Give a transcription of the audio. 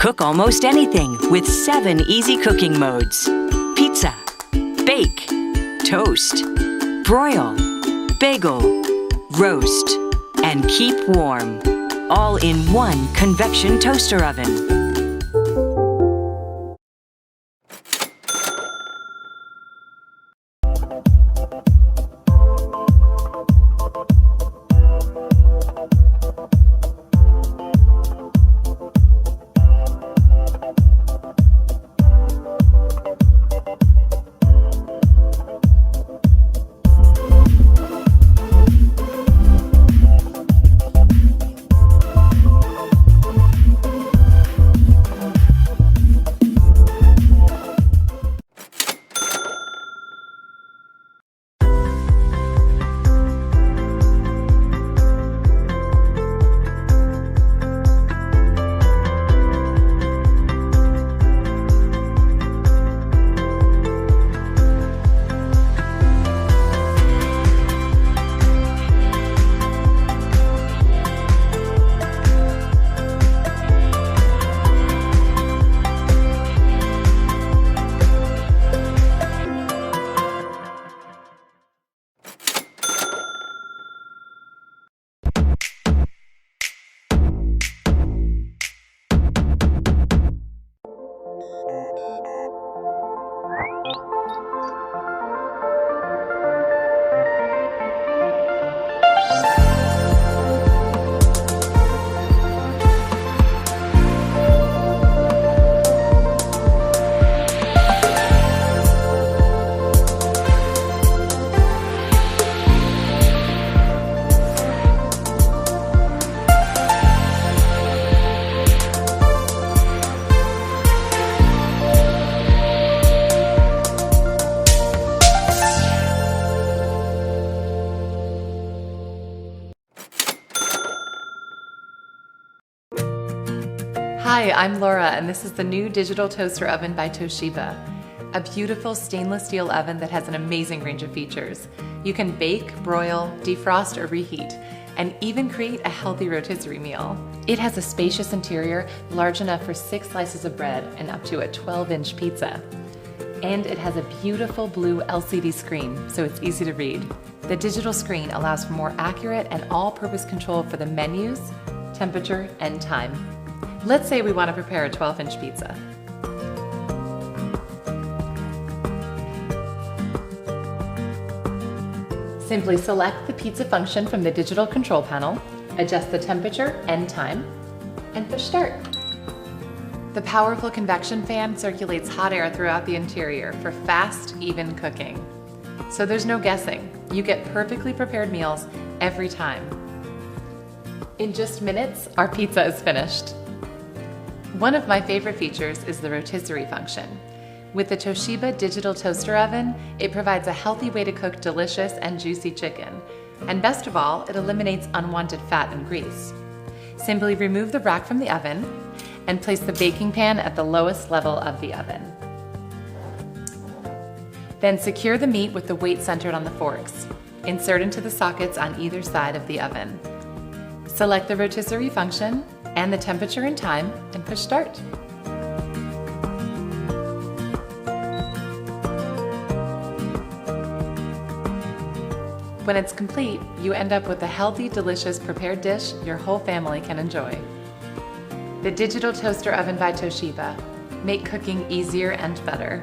Cook almost anything with 7 easy cooking modes. Pizza, bake, toast, broil, bagel, roast, and keep warm. All in one convection toaster oven. Hi, I'm Laura, and this is the new digital toaster oven by Toshiba. A beautiful stainless steel oven that has an amazing range of features. You can bake, broil, defrost, or reheat, and even create a healthy rotisserie meal. It has a spacious interior large enough for 6 slices of bread and up to a 12-inch pizza. And it has a beautiful blue LCD screen, so it's easy to read. The digital screen allows for more accurate and all-purpose control for the menus, temperature, and time. Let's say we want to prepare a 12-inch pizza. Simply select the pizza function from the digital control panel, adjust the temperature and time, and push start. The powerful convection fan circulates hot air throughout the interior for fast, even cooking. So there's no guessing. You get perfectly prepared meals every time. In just minutes, our pizza is finished. One of my favorite features is the rotisserie function. With the Toshiba digital toaster oven, it provides a healthy way to cook delicious and juicy chicken. And best of all, it eliminates unwanted fat and grease. Simply remove the rack from the oven and place the baking pan at the lowest level of the oven. Then secure the meat with the weight centered on the forks. Insert into the sockets on either side of the oven. Select the rotisserie function and the temperature and time, and push start. When it's complete, you end up with a healthy, delicious prepared dish your whole family can enjoy. The digital toaster oven by Toshiba. Make cooking easier and better.